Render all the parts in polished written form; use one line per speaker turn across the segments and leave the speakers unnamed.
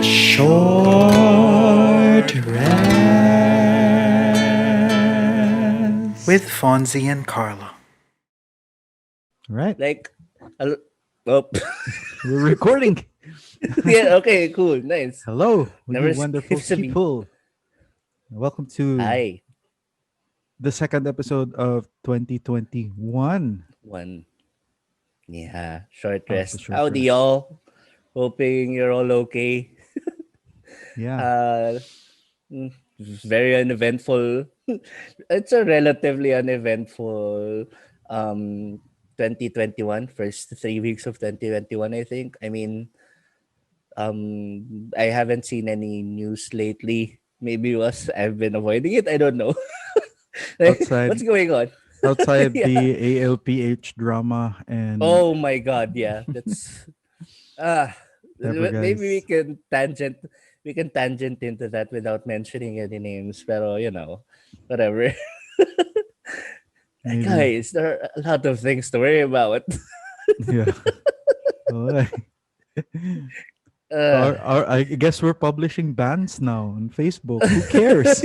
Short Rest with Fonzi and Carlo.
Right.
Like, oh,
We're recording.
yeah, okay, cool, nice.
Hello,
Never
you wonderful
skips a beat.
people. Welcome to
Hi,
the second episode of 2021
one. Yeah, short
of the
rest.
Short
Howdy,
Rest.
y'all. Hoping you're all okay.
Yeah.
Uh, very uneventful. It's a relatively uneventful 2021, first 3 weeks of 2021, I think. I mean, I haven't seen any news lately. Maybe was I've been avoiding it. I don't know. What's
Outside
going on?
outside
Yeah.
the ALPH drama and
Oh my god, yeah. That's ah
whatever,
maybe
guys.
we can tangent into that without mentioning any names, pero whatever.
Maybe.
Guys, there are a lot of things to worry about.
Yeah. Alright.
uh,
I guess we're publishing bans now on Facebook. Who cares?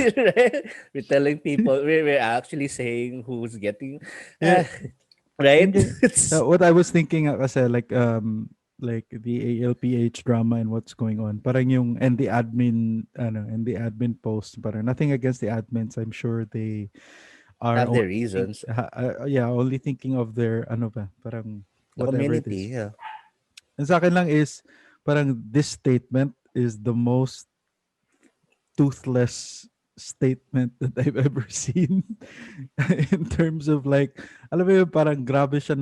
we're telling people we're actually saying who's getting
Yeah,
uh, right?
Hindi.
It's
What I was thinking kasi like the ALPH drama and what's going on. Parang yung and the admin post parang nothing against the admins. I'm sure they are
have their
only
reasons.
only thinking of their ano ba, parang
The
whatever it
community,
is.
yeah.
And sa akin lang is parang this statement is the most toothless statement that I've ever seen in terms of like alam mo yun, parang grabe siya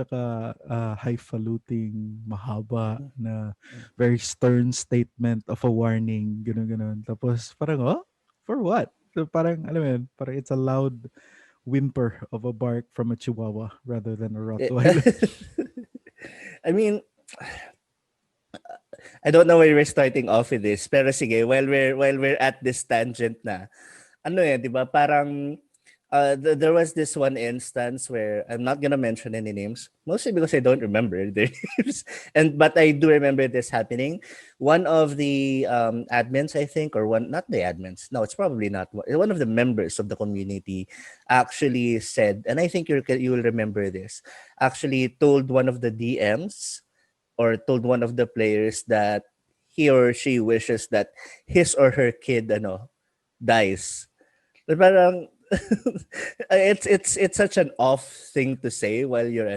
ka highfalutin mahaba na very stern statement of a warning ganun tapos parang for what so parang alam mo yun parang it's a loud whimper of a bark from a chihuahua rather than a
Eh,
rottweiler.
I mean, I don't know where we're starting off with this, pero sige, while we're at this tangent na, ano 'di ba? Parang there was this one instance where I'm not gonna mention any names, mostly because I don't remember their names, but I do remember this happening. One of the admins, I think, or one not the admins, no, it's probably not one of the members of the community, actually said, and I think you will remember this. Actually, told one of the DMs or told one of the players that he or she wishes that his or her kid dies. But parang it's such an off thing to say while you're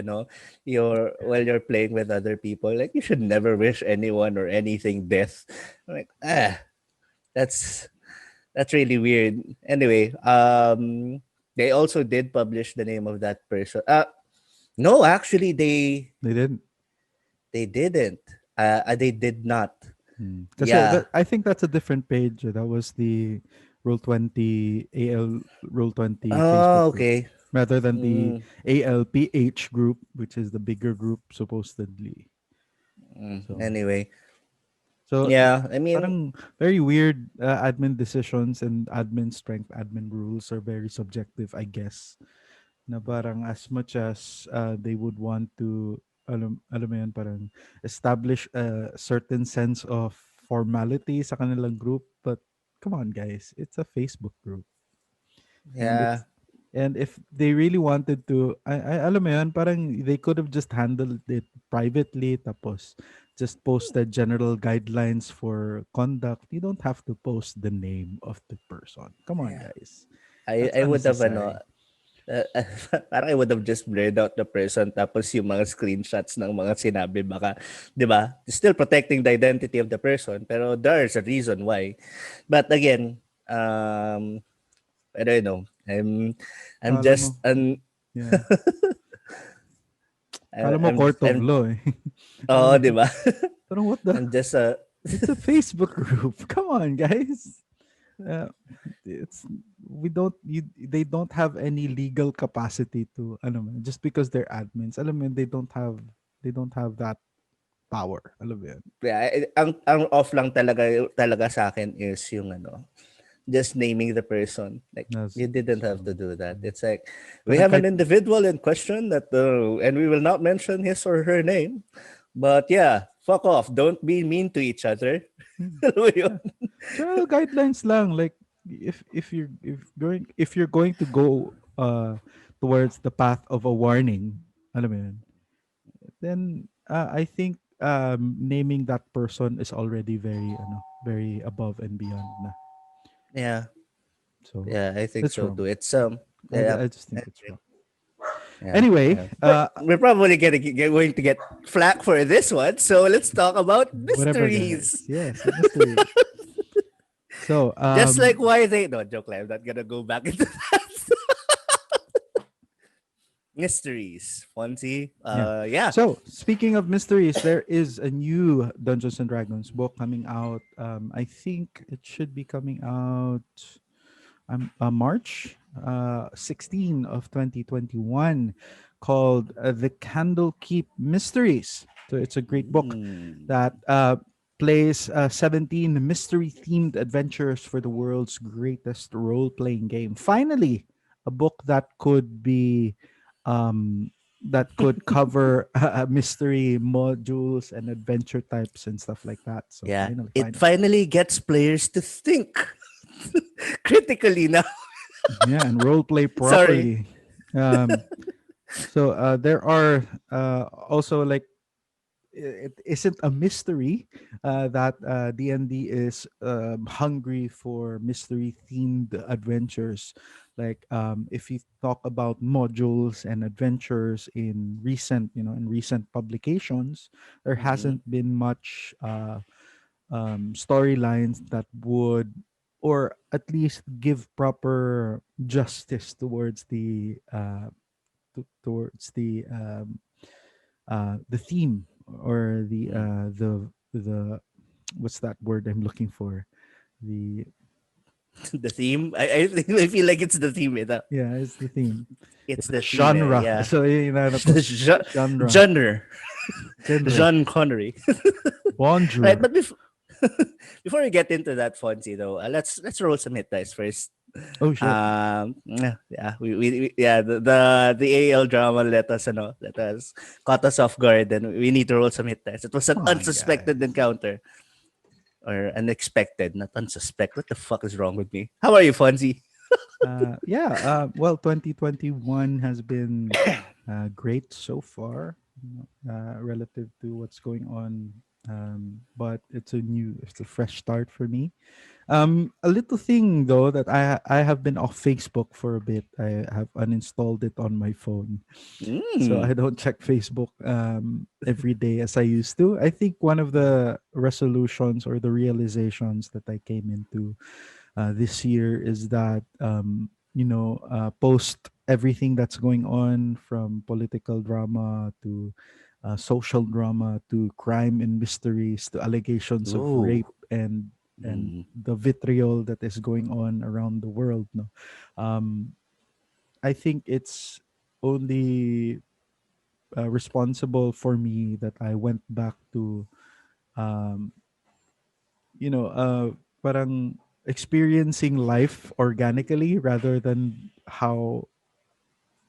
playing with other people. Like you should never wish anyone or anything death. I'm like that's that's really weird. Anyway, they also did publish the name of that person. No, actually
They didn't.
they didn't. They did not.
Kasi
Yeah.
I think that's a different page. That was the Rule 20 AL Rule 20 Facebook
Oh,
group
okay.
rather than the
Mm,
ALPH group, which is the bigger group supposedly. So
anyway,
so
yeah. I mean,
parang very weird admin decisions and admin strength, admin rules are very subjective, I guess. Na parang as much as they would want to alam mo yun, parang establish a certain sense of formality sa kanilang group, but come on guys, it's a Facebook group and
yeah.
it's and if they really wanted to alam mo yun, parang they could have just handled it privately tapos just posted general guidelines for conduct. You don't have to post the name of the person. Come on
Yeah.
guys, that's
I would have
unnecessary.
uh, parang I would have just blurred out the person tapos yung mga screenshots ng mga sinabi baka, 'di ba? Still protecting the identity of the person pero there's a reason why. But again, I don't know. I'm
Kala mo
just an
yeah. Kala mo
I'm
court of
I'm
law eh. Alam mo
oh, 'di
yun?
ba?
Parang what the?
I'm just a
It's a Facebook group. Come on, guys. Uh, it's we don't they don't have any legal capacity to alam mo, yun, just because they're admins. Alam mo, yun, they don't have that power. Alam mo yun?
yeah, ang off lang talaga sa akin is yung just naming the person. Like
That's
you didn't have
so
to do that. It's like we
parang
have an
kahit
individual in question that and we will not mention his or her name. But yeah, fuck off. Don't be mean to each other.
Hmm.
Alam mo yun?
Yeah. General guidelines lang, like if you're going to go towards the path of a warning, alam mo yun, then I think naming that person is already very above and beyond na.
Yeah.
So
Yeah, I think
it's
so too.
wrong.
It's yeah.
I just think it's wrong.
Yeah,
Anyway,
yeah. We're probably going to get flack for this one. So let's talk about
whatever, guys.
mysteries.
Yes, a mystery. So
Just like why they no joke lang. I'm not gonna go back into that. Mysteries, Fonzie.
yeah.
Yeah.
So speaking of mysteries, there is a new Dungeons and Dragons book coming out. I think it should be coming out March 16 of 2021, called The Candlekeep Mysteries. So it's a great book
Mm.
that plays 17 mystery themed adventures for the world's greatest role playing game. Finally, a book that could be um, that could cover mystery modules and adventure types and stuff like that. So
Yeah.
finally,
It
finally.
finally gets players to think critically now.
Yeah, and role play
Sorry.
properly. Um, so there are also like it isn't a mystery that D&D is hungry for mystery themed adventures. Like if you talk about modules and adventures in recent publications, there
Mm-hmm.
hasn't been much storylines that would, or at least give proper justice towards the theme, or the what's that word I'm looking for, the
The theme. I feel like it's the theme.
yeah, it's the theme.
It's
The
the theme.
genre.
Yeah.
So
The
genre.
genre.
Genre.
Jean Connery. Right,
Bonjour.
but before we get into that, Fonzie, though, let's roll some hit dice first.
Oh shit.
Yeah, yeah, the AL drama let us caught us off guard, and we need to roll some hit dice. It was an
Come on,
unsuspected
guys.
encounter, or unexpected, not unsuspect. What the fuck is wrong with me? How are you, Fonzie?
Yeah. Well, 2021 has been great so far, relative to what's going on. But it's a fresh start for me. A little thing though, that I have been off Facebook for a bit. I have uninstalled it on my phone, so
Mm.
I don't check Facebook every day as I used to. I think one of the resolutions or the realizations that I came into this year is that post everything that's going on, from political drama to social drama to crime and mysteries to allegations of
Ooh.
rape and
Mm.
the vitriol that is going on around the world. No, um, I think it's only responsible for me that I went back to um, parang experiencing life organically rather than how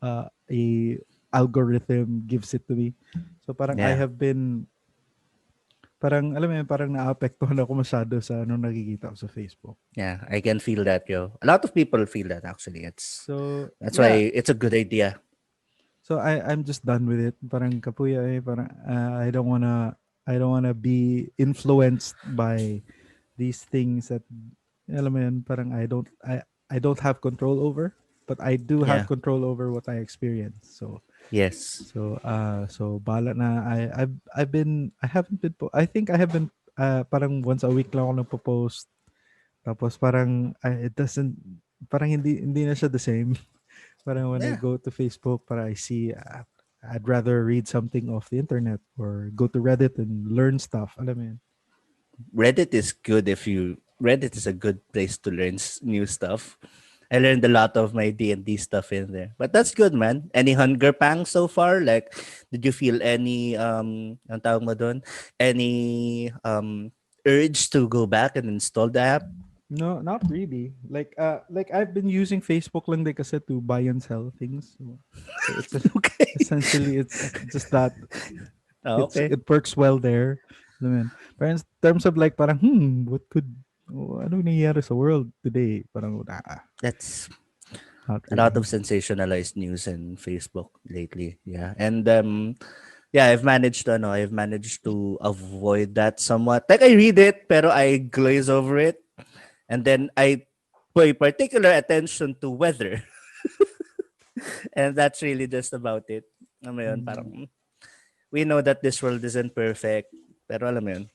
a algorithm gives it to me. So parang I
Yeah.
have been parang alam mo yun, parang naapektuhan ako masyado sa ano nakikita ko sa Facebook.
Yeah, I can feel that, yo. A lot of people feel that actually.
So
That's
yeah,
why it's a good idea.
so I'm just done with it. Parang kapuya parang I don't wanna be influenced by these things that alam mo yun, parang I don't have control over, but I do have
Yeah.
control over what I experience.
Yes.
So bala na I haven't been I think I have been parang once a week lang ako nagpo-post, tapos parang it doesn't, parang hindi na siya the same. Parang when I
Yeah.
go to Facebook, para I see I'd rather read something off the internet or go to Reddit and learn stuff. Alam mo yun?
Reddit is good Reddit is a good place to learn new stuff. I learned a lot of my D&D stuff in there. But that's good, man. Any hunger pangs so far? Like, did you feel any ang tawag mo dun? Any urge to go back and install the app?
No, not really. Like I've been using Facebook lang din kasi to buy and sell things. So it's
Okay.
essentially it's just that
Okay.
it works well there. Alam mo yun? Pero in terms of like parang, ano nangyayari sa world today? Parang,
That's
not
a lot of
really.
sensationalized news in Facebook lately. Yeah. And yeah, I've managed to avoid that somewhat. Like I read it, pero I glaze over it. And then I pay particular attention to weather. And that's really just about it. Alam mo yun, parang we know that this world isn't perfect. Pero alam mo yun,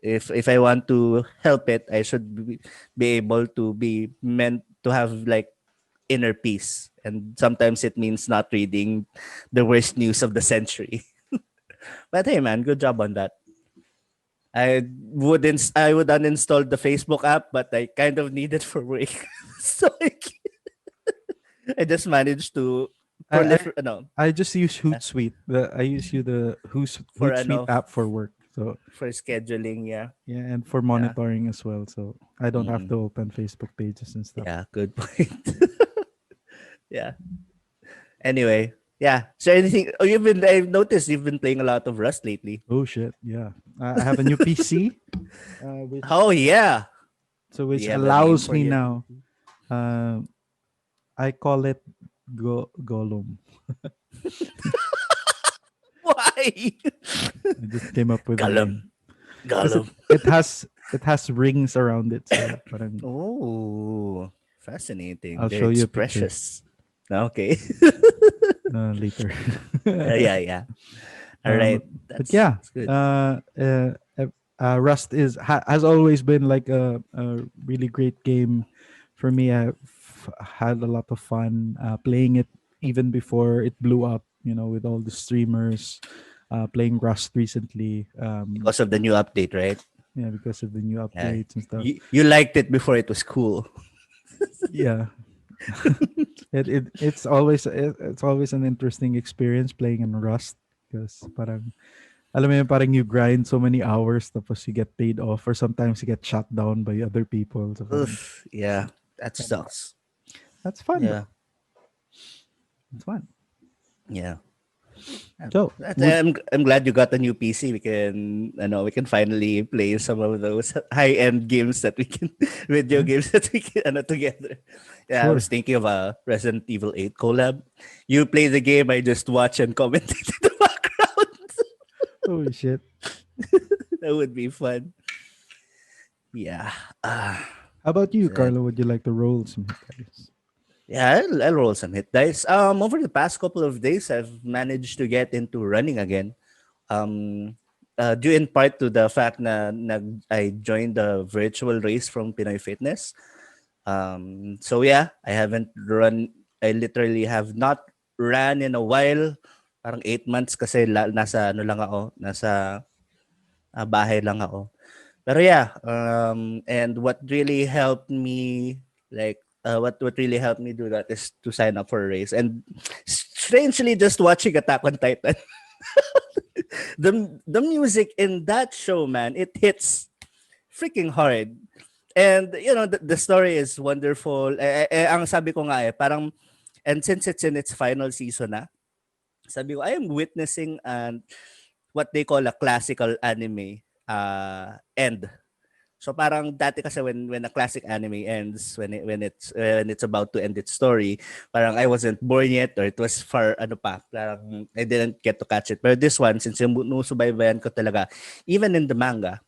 if I want to help it, I should be able to be meant to have like inner peace. And sometimes it means not reading the worst news of the century. But hey man, good job on that. I would uninstall the Facebook app, but I kind of need it for work. So I just managed to
I, I,
proliferate no,
I just use Hootsuite. I use the
for
Hootsuite app for work. So
for scheduling, yeah.
yeah, and for
Yeah.
monitoring as well. So I don't have
Mm-mm.
to open Facebook pages and stuff.
Yeah, good point. Yeah. Anyway, yeah. So anything? Oh, I've noticed you've been playing a lot of Rust lately.
Oh shit, yeah. I have a new PC, which
Oh yeah. Do
which
you have a name
allows
for
me
your
now.
PC?
I call it Gollum.
Why?
I just came up with a
Gollum.
name because
Gollum.
it has rings around it. So parang
Oh, fascinating.
I'll show
It's
you a picture
precious. Okay.
later.
Yeah, yeah. All right.
But yeah,
That's good.
Rust has always been like a really great game for me. I've had a lot of fun playing it even before it blew up. You know, with all the streamers playing Rust recently.
Because of the new update, right?
Yeah, because of the new
Yeah.
updates and stuff.
You liked it before it was cool.
Yeah, it's always an interesting experience playing in Rust because parang alam mo yun, parang you grind so many hours tapos you get paid off or sometimes you get shut down by other people. So parang
Oof, yeah. That sucks.
that's fun
Yeah.
though. It's fun.
Yeah.
So
I'm glad you got a new PC. We can finally play some of those high end games that we can video
yeah,
games that we can together. Yeah, I was
sure.
thinking of a Resident Evil 8 collab. You play the game, I just watch and commentate in the background.
Holy shit.
That would be fun. Yeah.
How about you,
So,
Carlo? Would you like to roll some hit dice?
yeah, I'll roll some hit dice. Over the past couple of days, I've managed to get into running again. Due in part to the fact I joined the virtual race from Pinoy Fitness. So yeah, I haven't run. I literally have not ran in a while. Parang 8 months kasi nasa ano lang ako, nasa bahay lang ako. Pero yeah, and what really helped me what really helped me do that is to sign up for a race. And strangely, just watching Attack on Titan, the music in that show, man, it hits freaking hard. And the story is wonderful. Ang sabi ko nga parang, and since it's in its final season na, sabi ko I am witnessing what they call a classical anime end. So parang dati kasi when a classic anime ends, when it's about to end its story, parang I wasn't born yet or it was far ano pa, parang I didn't get to catch it. But this one, since sinusubaybayan ko talaga, even in the manga,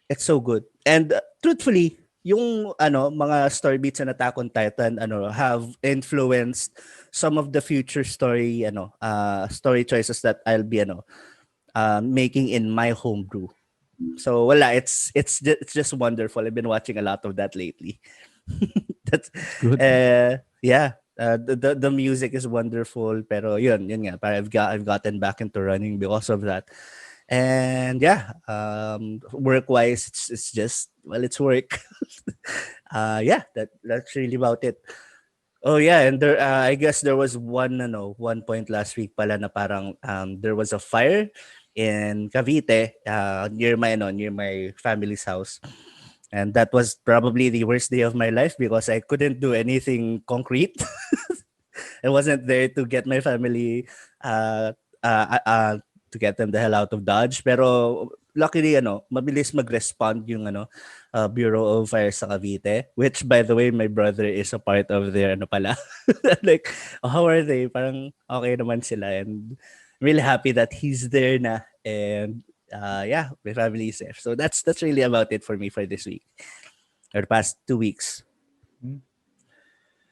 it's so good. And truthfully, yung mga story beats in Attack on Titan have influenced some of the future story choices that I'll be making in my homebrew. So wala, it's just wonderful. I've been watching a lot of that lately. That's
It's good.
yeah. The music is wonderful, pero yun nga. Parang I've gotten back into running because of that. And yeah, work wise, it's just, well, it's work. Yeah, that's really about it. Oh yeah, and there I guess there was one point last week pala na parang there was a fire in Cavite near my family's house. And that was probably the worst day of my life because I couldn't do anything concrete. I wasn't there to get my family uh, uh, uh, to get them the hell out of Dodge. Pero luckily mabilis mag-respond yung Bureau of Fire sa Cavite, which by the way my brother is a part of their pala. Like, how are they? Parang okay naman sila, and I'm really happy that he's there na, and yeah, my family is safe. So that's really about it for me for this week or the past 2 weeks.
Mm.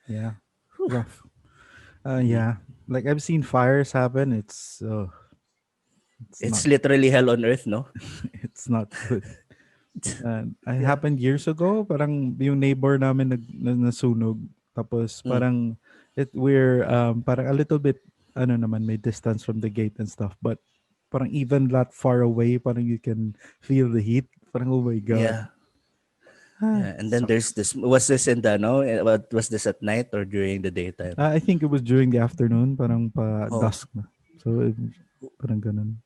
Yeah, rough.
Mm.
Yeah, like I've seen fires happen. It's not
It's literally hell on earth, no?
it's not good. It
Yeah.
happened years ago. Parang yung neighbor namin nasunog. Tapos
Mm.
parang we're parang a little bit ano naman may distance from the gate and stuff. But parang even that far away, parang you can feel the heat. Parang oh my god.
Yeah.
Ah,
Yeah, and then there's
sucks.
this. Was this in the What was this at night or during the daytime?
I think it was during the afternoon, parang pa
Oh,
dusk na. So parang ganun.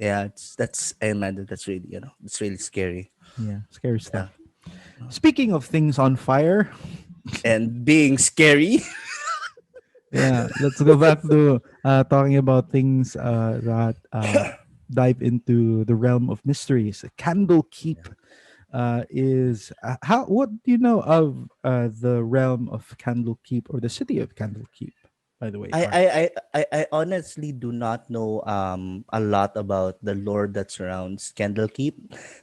yeah. That's I imagine that's really it's really scary.
Yeah, scary
Yeah,
stuff. Speaking of things on fire,
and being scary.
yeah, let's go back to talking about things that dive into the realm of mysteries. Candlekeep is how. What do you know of the realm of Candlekeep or the city of Candlekeep? By the way,
I,
Art.
I I I honestly do not know a lot about the lore that surrounds Candlekeep.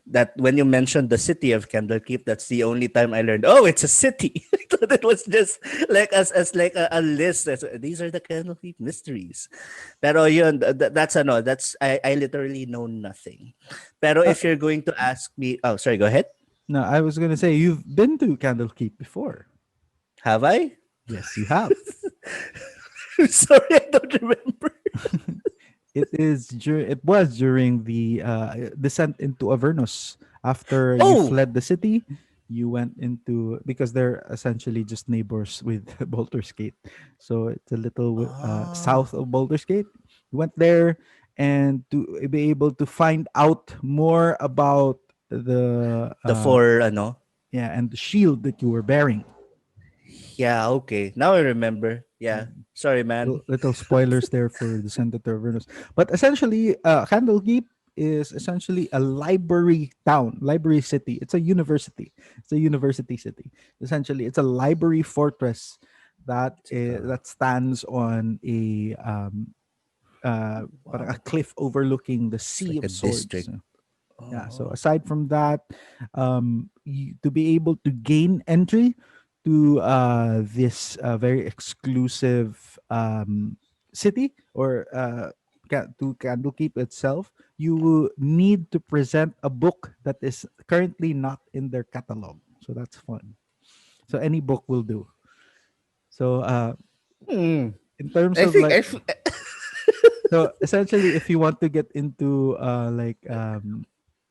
That when you mentioned the city of Candlekeep, that's the only time I learned. Oh, it's a city. I thought it was just like as like a list. These are the Candlekeep mysteries. Pero yun, I literally know nothing. Pero
Uh,
if you're going to ask me, oh sorry, go ahead.
no, I was gonna say you've been to Candlekeep before.
Have I?
Yes, you have.
Sorry, I don't remember.
It was during the descent into Avernus. After you
Oh,
fled the city, you went into because they're essentially just neighbors with Baldur's Gate. So it's a little south
oh,
of Baldur's Gate. You went there and to be able to find out more about the
the four
yeah, and the shield that you were bearing.
Yeah, okay. Now I remember. Yeah. Sorry, man.
Little spoilers there for the Senator Vernus. But essentially, Candlekeep is essentially a library town, library city. It's a university. It's a university city. Essentially, it's a library fortress that stands on parang a
Wow.
cliff overlooking the
It's
Sea
like a
of Swords.
district.
Yeah. So
Oh.
aside from that, to be able to gain entry to this very exclusive city or to Candlekeep itself, you need to present a book that is currently not in their catalog. So that's fun. So any book will do. So
Hmm.
in terms
I
of
think
like so essentially, if you want to get into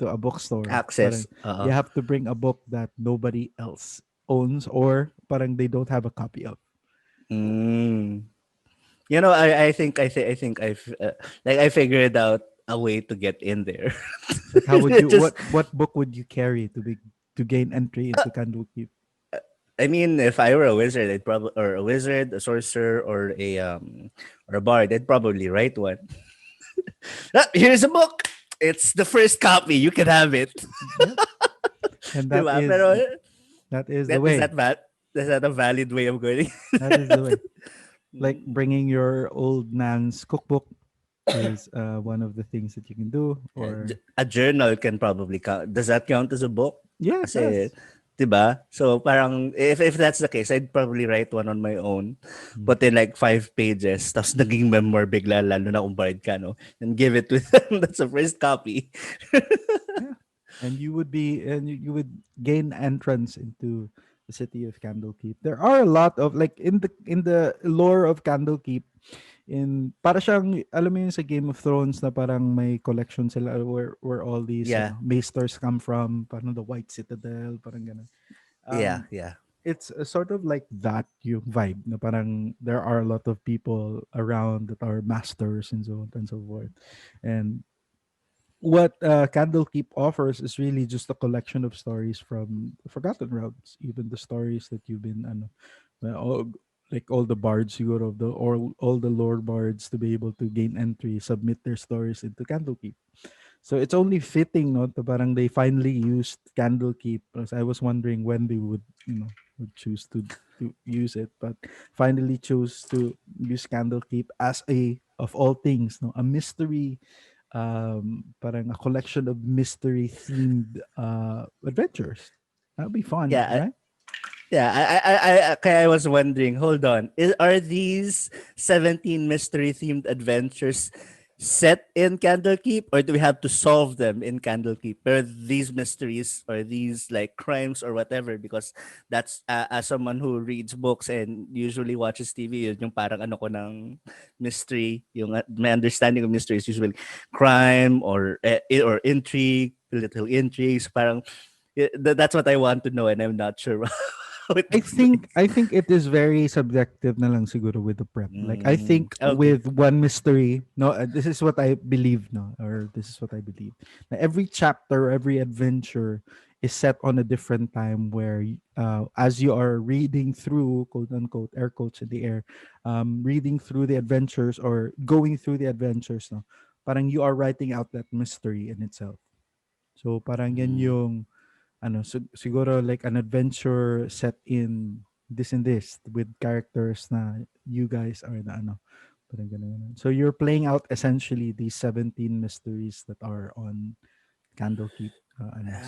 to a bookstore,
access.
parang you
Uh-uh.
have to bring a book that nobody else owns or parang they don't have a copy of.
Mm. I think I've like I figured out a way to get in there.
Like how would you
Just
what book would you carry to gain entry into Candlekeep?
I mean, if I were a wizard, I'd probably or a wizard, a sorcerer, or a bard, I'd probably write one. Ah, here's a book. It's the first copy. You can have it.
Yep. And
Diba? Pero
that is the
that is
way.
that bad? Is that a valid way of going?
That is the way. Like
Mm.
bringing your old nan's cookbook is one of the things that you can do. Or
A journal can probably count. Does that count as a book?
yeah, it
Kasi,
does.
'di ba? So parang if that's the case, I'd probably write one on my own.
Mm.
Put in like 5 pages, tapos naging memoir bigla, lalo na kung bard ka, no? And give it to them. That's the first copy.
Yeah. And you would gain entrance into the city of Candlekeep. There are a lot of like in the lore of Candlekeep in para siyang alam mo yun sa Game of Thrones na parang may collection sila where all these
Yeah,
maesters come from, parang the White Citadel, parang ganun.
yeah,
Um
yeah.
it's a sort of like that yung vibe na parang there are a lot of people around that are masters and so on and so forth. And what Candlekeep offers is really just a collection of stories from the Forgotten Realms, even the stories that you've been, all, like all the bards you go to the all the lore bards to be able to gain entry, submit their stories into Candlekeep. So it's only fitting, no, to parang they finally used Candlekeep. Because I was wondering when they would, would choose to use it, but finally chose to use Candlekeep as a of all things, no, a mystery, parang a collection of mystery themed adventures. That'd be fun,
Yeah,
right?
yeah, kaya I was wondering, hold on, are these 17 mystery themed adventures set in Candlekeep, or do we have to solve them in Candlekeep? Are these mysteries or these like crimes or whatever? Because that's as someone who reads books and usually watches TV, yun yung parang ano ko ng mystery, yung my understanding of mystery is usually crime or intrigue, little intrigues, parang that's what I want to know, and I'm not sure how it
I think
explains.
I think it is very subjective na lang siguro with the prep. Like I think
Okay.
with one mystery, no, this is what I believe, no, or this is what I believe. Na every chapter, every adventure is set on a different time where as you are reading through, quote unquote, air quotes in the air, reading through the adventures or going through the adventures, no, parang you are writing out that mystery in itself. So parang yan
Mm.
yung siguro like an adventure set in this and this with characters na you guys are na parang ganun. So you're playing out essentially these 17 mysteries that are on Candlekeep.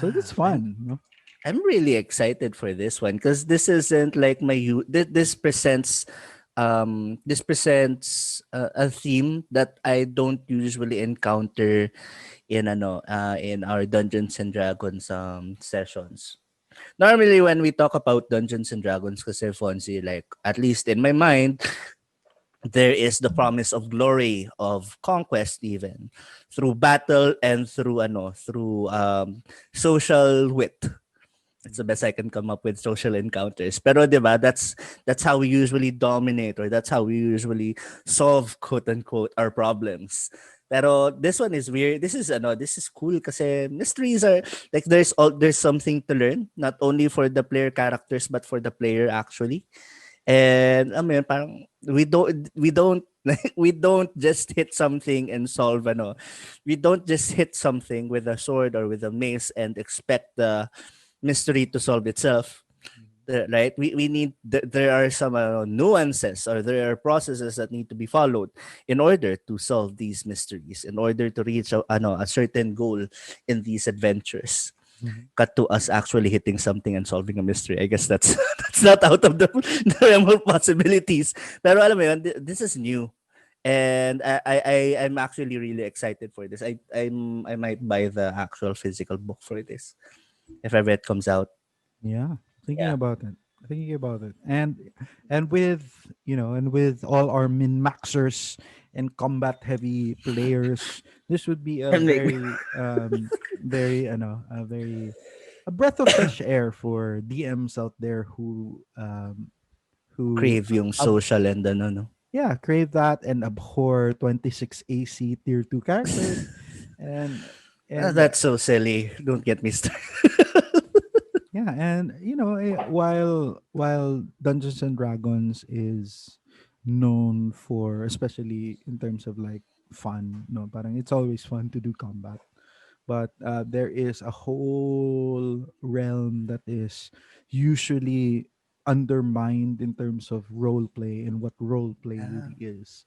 So that's
Ah,
fun, no?
I'm really excited for this one because this isn't like this presents a theme that I don't usually encounter in our Dungeons and Dragons sessions. Normally when we talk about Dungeons and Dragons kasi Fonzie, like at least in my mind, there is the promise of glory, of conquest even through battle and through social wit. It's the best I can come up with, social encounters. Pero 'di ba, that's how we usually dominate, or that's how we usually solve, quote unquote, our problems. Pero this one is weird. This is cool kasi mysteries are like there's something to learn, not only for the player characters but for the player actually. And I mean, parang we don't we don't just hit something and solve we don't just hit something with a sword or with a mace and expect the mystery to solve itself. Right, we need there are some nuances, or there are processes that need to be followed in order to solve these mysteries, in order to reach a certain goal in these adventures.
Mhm.
Cut to us actually hitting something and solving a mystery. I guess that's that's not out of the realm of possibilities. Pero alam mo yun, this is new. And I'm actually really excited for this. I might buy the actual physical book for this if ever it comes out.
Yeah, thinking
Yeah.
about it. Thinking about it. And with, and with all our min-maxers and combat heavy players, this would be a
And make me
very a very a breath of fresh air for DMs out there who
crave yung
ab-
social and no.
yeah, crave that and abhor 26 AC tier 2 characters and and
That's so silly. Don't get me started.
yeah, and while Dungeons and Dragons is known for, especially in terms of like fun, no, parang it's always fun to do combat. But there is a whole realm that is usually undermined in terms of role play and what role play
Yeah.
really is,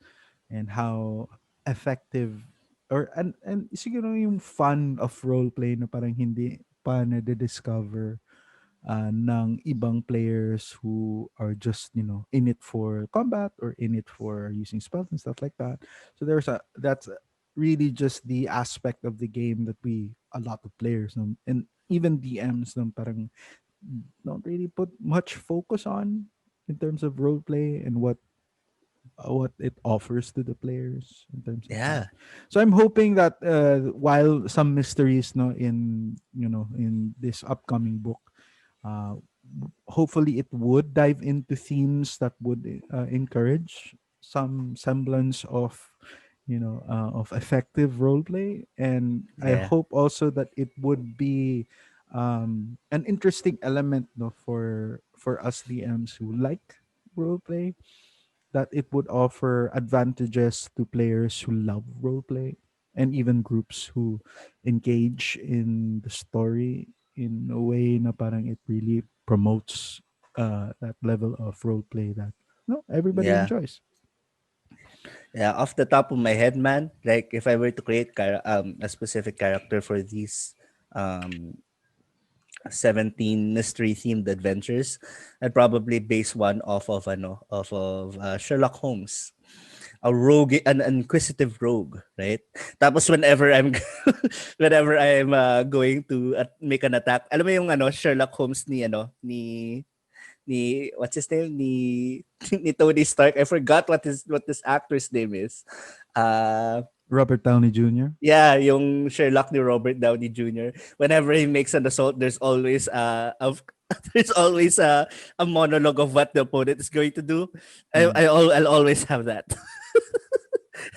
and how effective or and siguro yung fun of role play na parang hindi pa na-discover ng ibang players who are just in it for combat or in it for using spells and stuff like that. So that's really just the aspect of the game that we a lot of players and even DMs parang don't really put much focus on in terms of role play and what it offers to the players in terms of that.
Yeah.
So I'm hoping that while some mysteries no in in this upcoming book, uh, hopefully it would dive into themes that would encourage some semblance of of effective role play, and I
Yeah.
hope also that it would be an interesting element no, for us DMs who like role play, that it would offer advantages to players who love role play. and even groups who engage in the story in a way na parang it really promotes that level of role play that everybody
Yeah.
enjoys.
Yeah, off the top of my head, man, like if I were to create a specific character for these um 17 mystery themed adventures, I'd probably base one off of Sherlock Holmes. A rogue, an inquisitive rogue, right? Tapos whenever I'm whenever I'm going to make an attack, alam mo yung Sherlock Holmes ni what's his name ni Tony Stark. I forgot what this actor's name is.
Robert Downey Jr.
Yeah, yung Sherlock ni Robert Downey Jr. Whenever he makes an assault, there's always there's always a monologue of what the opponent is going to do. I'll always have that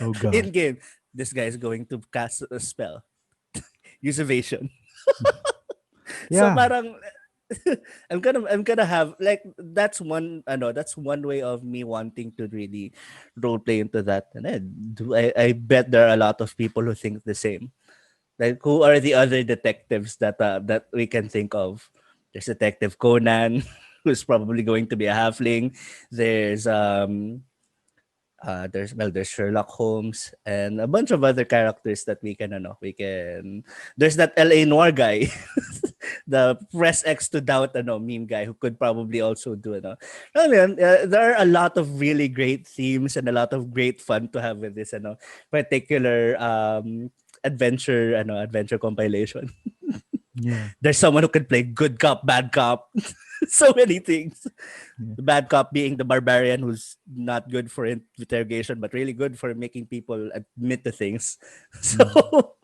Oh
in
God.
game. This guy is going to cast a spell. Use evasion. So
Yeah.
parang I'm gonna have like that's one way of me wanting to really role play into that. And I bet there are a lot of people who think the same. Like who are the other detectives that we can think of? There's Detective Conan, who's probably going to be a halfling. There's Sherlock Holmes and a bunch of other characters that we can. There's that LA Noir guy, the press X to doubt meme guy who could probably also do I mean, there are a lot of really great themes and a lot of great fun to have with this particular adventure compilation.
Yeah.
There's someone who can play good cop, bad cop, so many things.
Yeah.
The bad cop being the barbarian who's not good for interrogation, but really good for making people admit to things. So
Mm.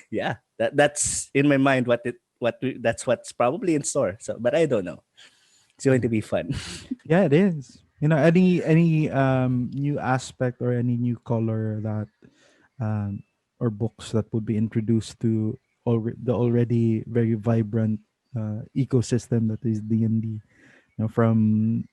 yeah, that's in my mind that's what's probably in store. So, but I don't know. It's going to
Yeah.
be fun.
Yeah, it is. Any new aspect or any new color that or books that would be introduced to the already very vibrant ecosystem that is D&D. From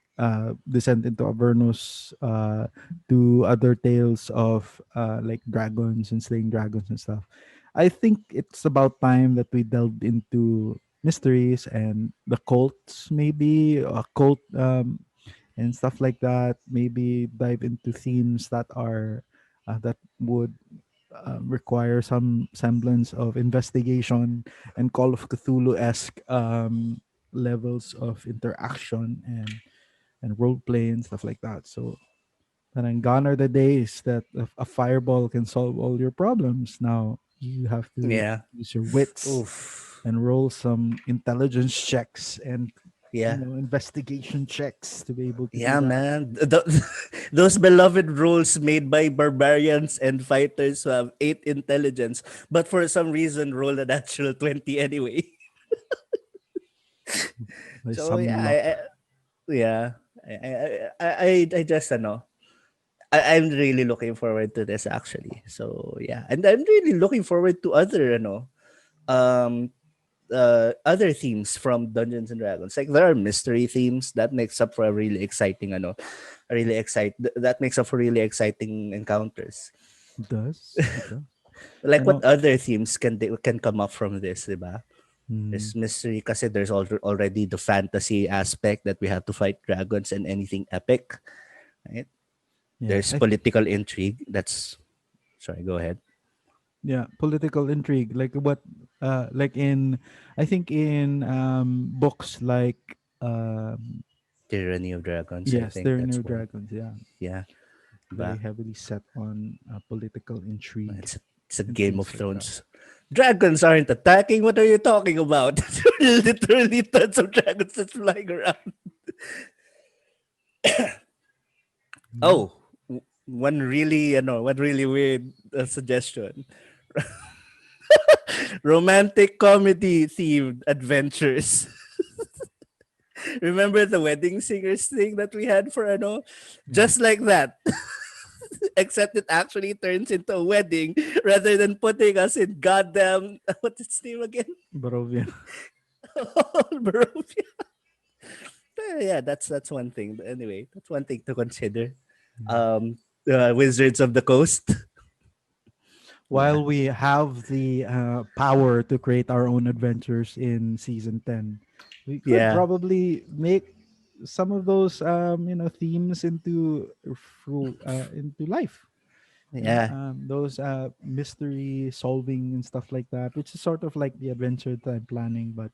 Descent into Avernus to other tales of like dragons and slaying dragons and stuff. I think it's about time that we delved into mysteries and the cults, maybe a cult and stuff like that. Maybe dive into themes that are that would require some semblance of investigation and Call of Cthulhu esque levels of interaction and role play and stuff like that. So then gone are the days that a fireball can solve all your problems. Now you have to
Yeah.
use your wits
Oof.
and roll some intelligence checks and
Yeah.
investigation checks to be able to do
Yeah,
that.
man. Those beloved rules made by barbarians and fighters who have 8 intelligence, but for some reason roll a natural 20 anyway.
By
So
some
yeah,
luck.
yeah, I just I'm really looking forward to this actually. So yeah, and I'm really looking forward to um other themes from Dungeons and Dragons. Like there are mystery themes that makes up for a really exciting that makes up for really exciting encounters.
It does. It does.
Like
You
what
know,
other themes can come up from this, diba?
mm,
There's mystery kasi there's already the fantasy aspect that we have to fight dragons and anything epic, right?
yeah.
There's political intrigue. That's sorry, go ahead.
Yeah, political intrigue like in I think in books like
Tyranny of Dragons, I
yes,
think
there are
that's
new
one.
dragons. Yeah,
Yeah,
very
diba?
heavily set on political intrigue
It's a
and
Game of
things like that.
Thrones. Dragons aren't attacking. What are you talking about? Literally tons of dragons that's flying around.
Yeah.
Oh, one really weird suggestion. Romantic comedy themed adventures. Remember the wedding singers thing that we had for
Yeah,
just like that. Except it actually turns into a wedding rather than putting us in goddamn what's its name again?
Barovia.
Barovia. Yeah, that's one thing. But anyway, that's one thing to consider.
Yeah.
Um, Wizards of the Coast. Yeah.
while we have the power to create our own adventures in season 10, we could
Yeah.
probably make some of those themes into life.
Yeah.
Those mystery solving and stuff like that, which is sort of like the adventure time planning, but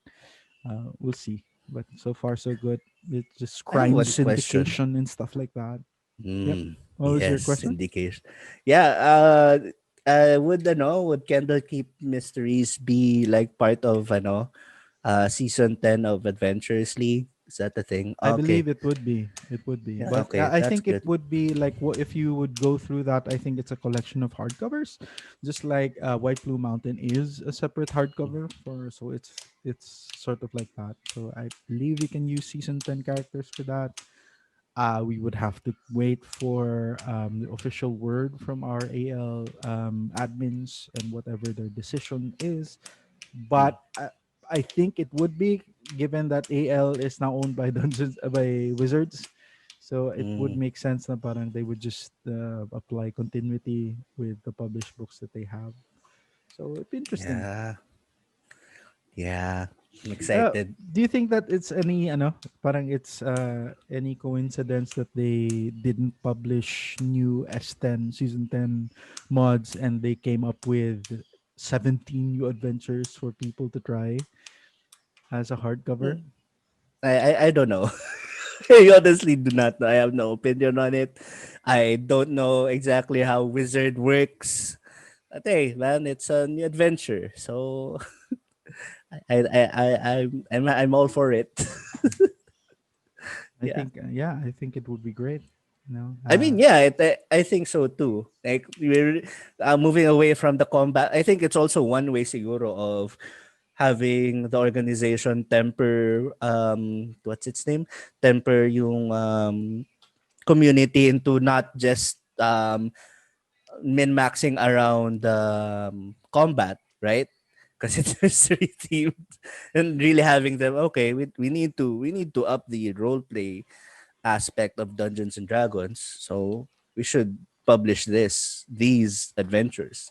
we'll see. But so far so good. It's just
I have
crime
one question.
syndication and stuff like that. Yep. What was your
Yes,
question?
indication. Yeah, would Candlekeep Mysteries be like part of season 10 of Adventures League? Is that the thing?
I
Okay.
believe it would be. It would be.
Yeah,
But
okay,
I
that's
think it
good.
would be like what if you would go through that. I think it's a collection of hardcovers, just like White Blue Mountain is a separate hardcover for. So it's sort of like that. So I believe we can use season 10 characters for that. We would have to wait for the official word from our AL admins and whatever their decision is.
Mm,
But I think it would be, given that AL is now owned by Dungeons by Wizards, so it would
mm,
make sense na parang they would just apply continuity with the published books that they have. So it'd be interesting.
yeah, yeah. I'm
Uh,
excited.
do you think that it's parang it's any coincidence that they didn't publish new S10 season 10 mods and they came up with 17 new adventures for people to try as a hardcover?
Mm, I don't know. I honestly do not know. I have no opinion on it. I don't know exactly how Wizard works. But hey, man, it's a new adventure. So I'm all for it. Yeah.
I think it would be great. You know,
I mean, yeah, I think so too. Like we're moving away from the combat. I think it's also one way, siguro, of having the organization temper what's its name, temper yung community into not just min maxing around combat, right? Because it's mystery themed, and really having them, okay, we need to up the role play aspect of Dungeons and Dragons. So we should publish these adventures.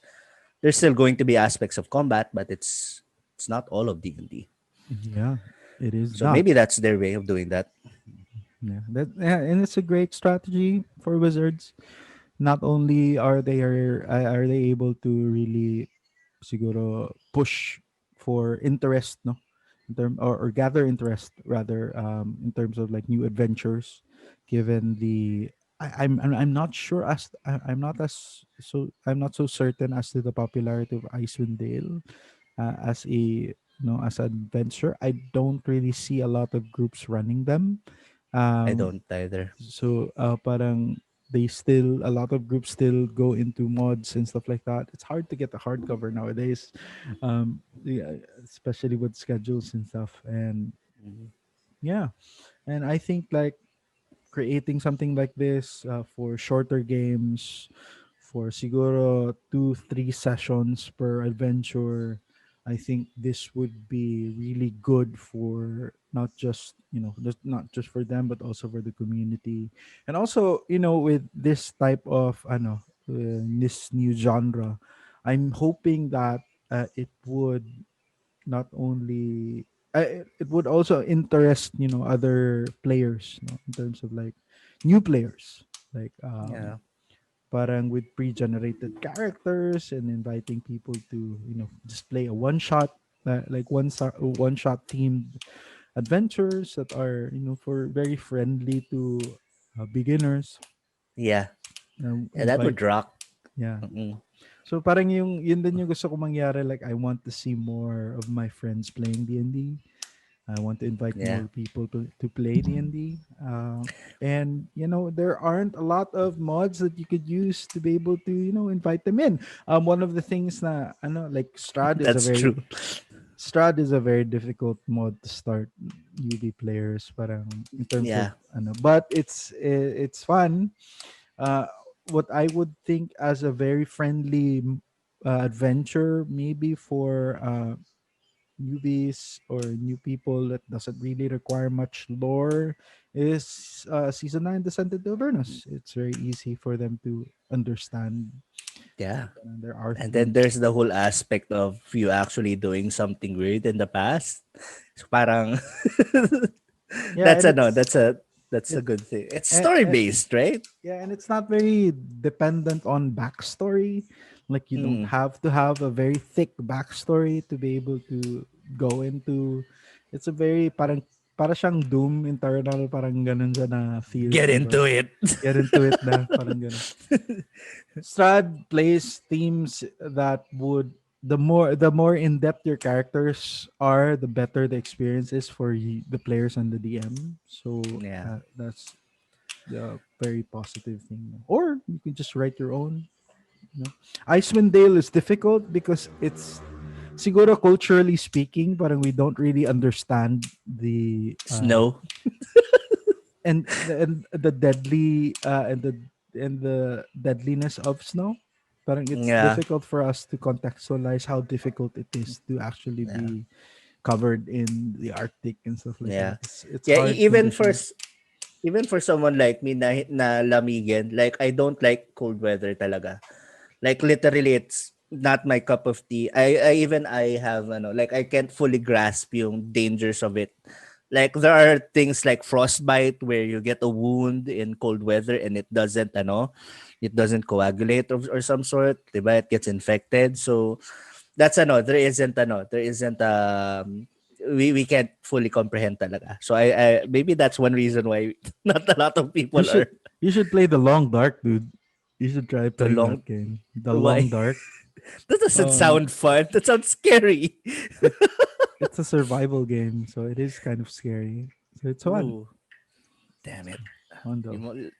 There's still going to be aspects of combat, but it's not all of D&D.
yeah, it is
So
not.
maybe that's their way of doing that.
And it's a great strategy for Wizards. Not only are they able to really siguro push for interest, no, or gather interest rather, in terms of like new adventures, given the I'm not sure as I'm not as so I'm not so certain as to the popularity of Icewind Dale as a as an adventure. I don't really see a lot of groups running them.
I
um
don't either.
so parang they still a lot of groups still go into mods and stuff like that. It's hard to get a hardcover nowadays, yeah, especially with schedules and stuff. And
Mhm.
yeah, and I think like creating something like this for shorter games, for siguro 2-3 sessions per adventure. I think this would be really good for not just just not just for them but also for the community. And also with this type of this new genre, I'm hoping that it would not only it would also interest other players, in terms of like new players, like
Yeah.
parang with pre-generated characters and inviting people to just play a one shot, like one shot themed adventures that are for very friendly to beginners.
Yeah. Yeah, that
Invite,
would rock.
yeah.
Mm-mm.
So parang yun din yung gusto ko mangyari. Like I want to see more of my friends playing D&D. I want to invite
Yeah.
more people to play D&D. And there aren't a lot of mods that you could use to be able to invite them in. One of the things na like
That's true.
Strad is a very difficult mod to start newbie players. Parang in terms of
Yeah.
but it's fun. uh, what I would think as a very friendly adventure, maybe for newbies or new people that doesn't really require much lore is season 9 Descent into Avernus. It's very easy for them to understand.
Yeah.
There are
And then
themes.
there's the whole aspect of you actually doing something weird in the past. So parang
Yeah, and
that's a
it
good thing. It's
and,
story based, right?
yeah, and it's not very dependent on backstory. Like you don't
Mm.
have to have a very thick backstory to be able to go into. It's a very para siyang Doom internal, parang ganun siya na feel
Get
kumbaga.
into it.
Get into it na parang ganun. Strad plays themes that would the more in depth your characters are, the better the experience is for the players and the DM. So
Yeah.
that's the very positive thing. Or you can just write your own. You know, Icewind Dale is difficult because it's siguro culturally speaking, parang we don't really understand the
Snow.
and the deadly and the deadliness of snow. Parang it's
Yeah.
difficult for us to contextualize how difficult it is to actually
Yeah.
be covered in the Arctic and stuff like that.
Yeah.
It's
Yeah,
hard conditions.
even for someone like me na lamigin, like I don't like cold weather talaga. Like literally it's not my cup of tea. I have like I can't fully grasp yung dangers of it. Like there are things like frostbite where you get a wound in cold weather and it doesn't coagulate or some sort, diba? It gets infected. So that's there isn't we can't fully comprehend talaga. So I maybe that's one reason why not a lot of
You
people
should
are
you should play the Long Dark, dude. You should try
the
playing
long
that game. The
why
Long Dark.
that doesn't
Um,
sound fun. That sounds scary.
it it's a survival game, so it is kind of scary. So it's fun.
Ooh, damn it.
Fun though.
Yung, mga-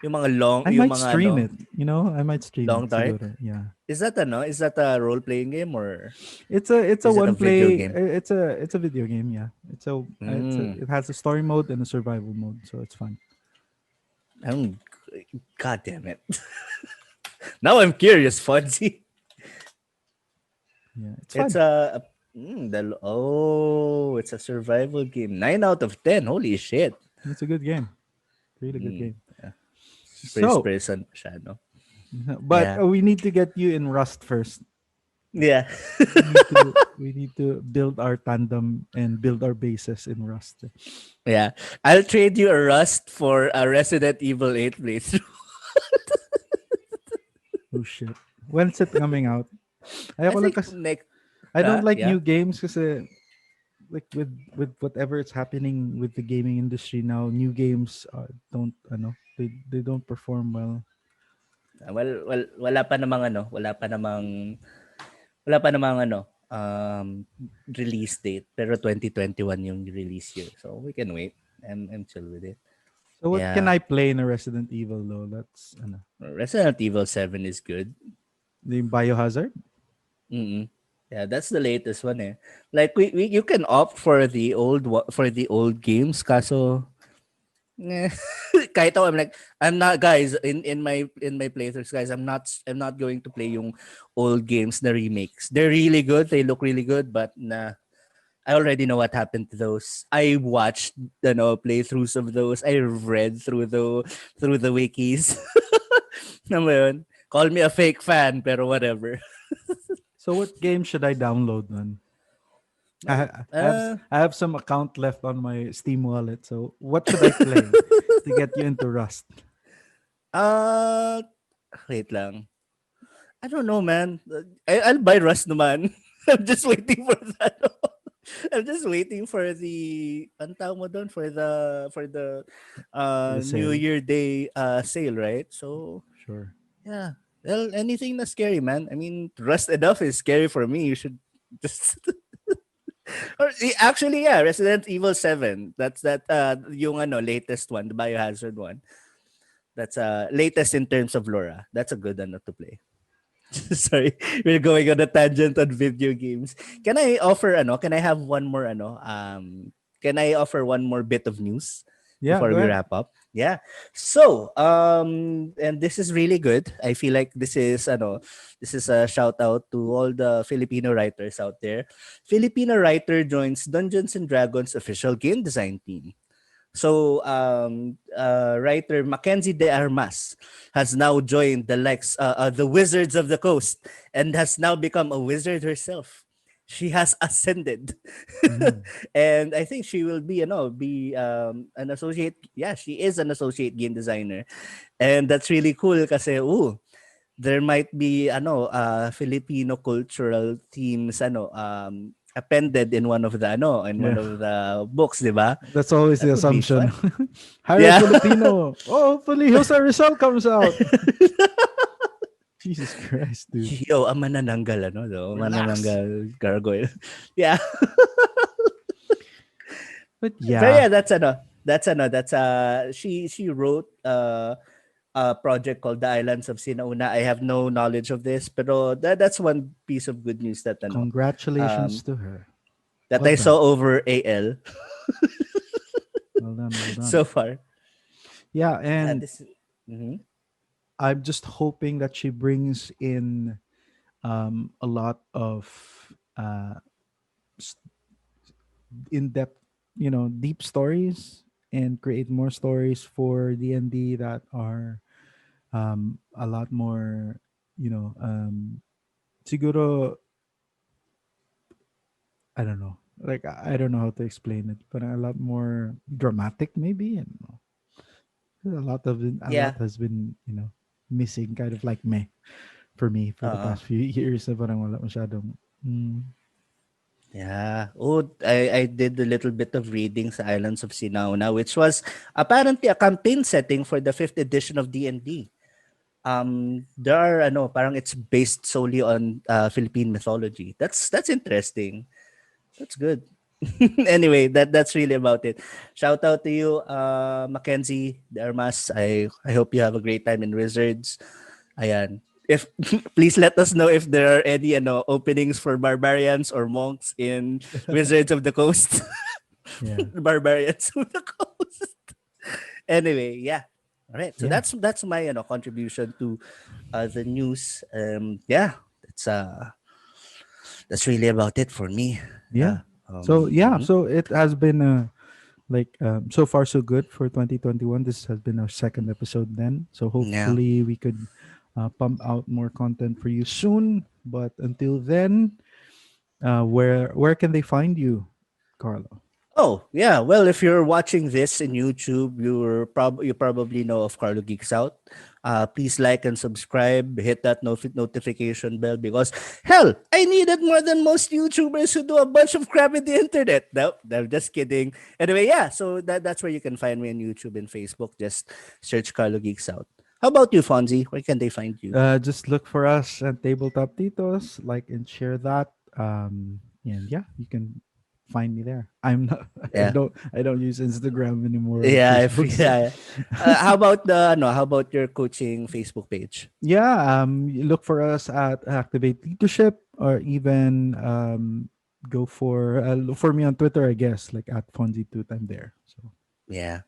yung mga long,
I
yung
might
mga
stream it. You know, I might stream
long
it.
dark.
Siguro. Yeah.
Is that Is that a role playing game or
It's a
is it a
one
video
play.
game?
It's a video game. Yeah.
Mm.
It has a story mode and a survival mode, so it's fun.
I'm, God damn it. Now I'm curious, Fonzie.
Yeah, it's
It's
fun.
it's a survival game. 9 out of 10. Holy shit.
It's a good game. Really good
Mm,
game.
yeah. First
So,
person pa siya, no?
but
Yeah.
we need to get you in Rust first.
Yeah.
We need to build our tandem and build our bases in Rust.
Yeah. I'll trade you a Rust for a Resident Evil 8 playthrough.
Oh shit. When's it coming out?
I
Ayoko lang
think
kasi
next
I don't like
yeah.
new games kasi like with whatever is happening with the gaming industry now, new games don't they don't perform well.
Well, wala pa namang release date, pero 2021 yung release year. So we can wait. I'm chill with it.
So what can
Yeah.
I play in a Resident Evil though? That's
Resident Evil 7 is good.
the Biohazard.
Mm. Yeah, that's the latest one eh. Like we you can opt for for the old games kaso eh, kahit ako, I'm not guys in my playthroughs guys, I'm not going to play yung old games na remakes. They're really good. They look really good, but nah, I already know what happened to those. I watched playthroughs of those. I read through the wikis. Alam mo yun? Call me a fake fan pero whatever.
So what game should I download then?
Uh,
I have some account left on my Steam wallet. So what should I play to get you into Rust?
uh, wait lang. I don't know, man. I'll buy Rust naman. I'm just waiting for that. I'm just waiting for the ang tawag mo doon for the
The
New
sale.
Year Day sale, right? So
Sure.
yeah. Well, anything that's scary, man. I mean, Rust enough is scary for me. You should just actually, yeah, Resident Evil 7. That's yung latest one, the Biohazard one. That's latest in terms of lore. That's a good one to play. Sorry, we're going on a tangent on video games. Can I offer can I have one more can I offer one more bit of news?
Yeah,
before
go
we
ahead.
wrap up. Yeah. So, and this is really good. I feel like this is a shout out to all the Filipino writers out there. Filipino writer joins Dungeons and Dragons official game design team. So, writer Mackenzie de Armas has now joined the Wizards of the Coast and has now become a wizard herself. She has ascended,
Mhm.
and I think she will be an associate. Yeah, she is an associate game designer, and that's really cool. Kasi there might be Filipino cultural themes appended in one of
Yeah.
the books, 'di ba?
That's always the
That would be
assumption.
fun.
Hire a
Yeah.
Filipino. Oh, hopefully Jose Rizal comes out. Jesus Christ, dude.
Yo, ang manananggal, no?
Relax.
Manananggal gargoyle. Yeah.
But
But
yeah,
yeah, that's she wrote a project called The Islands of Sinauna. I have no knowledge of this, pero that's one piece of good news
congratulations
um
to her.
that
Well
I
done.
saw over AL
Well done. Well done.
so far.
Yeah,
Yeah,
and
this mhm.
I'm just hoping that she brings in a lot of uh, s- in-depth, deep stories and create more stories for D&D that are a lot more, siguro, I don't know. Like I don't know how to explain it, but a lot more dramatic maybe. And a lot
Yeah.
has been, missing, kind of like me for me for the
Uh
past few years. Na parang wala masyadong,
yeah. Oh, I did a little bit of reading sa Islands of Sinauna, which was apparently a campaign setting for the fifth edition of D&D. There are parang it's based solely on Philippine mythology. That's interesting. That's good. Anyway, that's really about it. Shout out to you, Mackenzie Dermas. I hope you have a great time in Wizards. Ayan. If please let us know if there are any openings for barbarians or monks in Wizards of the Coast.
yeah,
Barbarians of the Coast. Anyway, yeah. All right. So
yeah,
that's my contribution to the news. Yeah, that's really about it for me.
yeah.
Yeah.
So yeah,
Mhm.
so it has been like so far so good for 2021. This has been our second episode then. So
Yeah.
hopefully we could pump out more content for you soon. But until then, where can they find you, Carlo?
Oh, yeah. Well, if you're watching this in YouTube, you probably know of Carlo Geeks Out. Please like and subscribe. Hit that notification bell because hell, I need it more than most YouTubers who do a bunch of crap in the internet. Nope, I'm just kidding. Anyway, yeah. So that's where you can find me on YouTube and Facebook. Just search Carlo Geeks Out. How about you, Fonzie? Where can they find you?
Just look for us at Tabletop Titos, like and share that. And yeah, you can find me there. I'm not.
Yeah.
I don't use Instagram anymore or
Yeah,
Facebook. So
yeah. How about the no? How about your coaching Facebook page?
yeah, you look for us at Activate Leadership, or even go for look for me on Twitter, I guess, like at Fonzi2. I'm there. So
Yeah.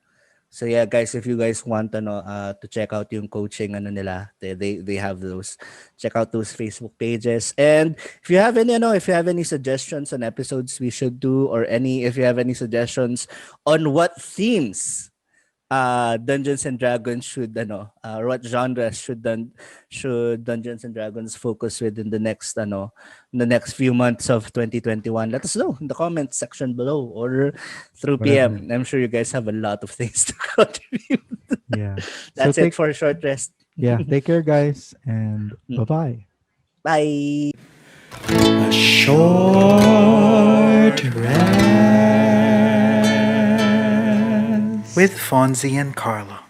So yeah, guys, if you guys want to check out yung coaching nila, they have those. Check out those Facebook pages. And if you have any suggestions on episodes we should do, or if you have any suggestions on what themes Dungeons and Dragons or what genres should Dungeons and Dragons focus with in the next few months of 2021, let us know in the comment section below or through
whatever.
PM. I'm sure you guys have a lot of things to contribute.
Yeah. So
That's it for a short rest.
take care, guys, and bye bye.
Bye.
A short rest with Fonzie and Carlo.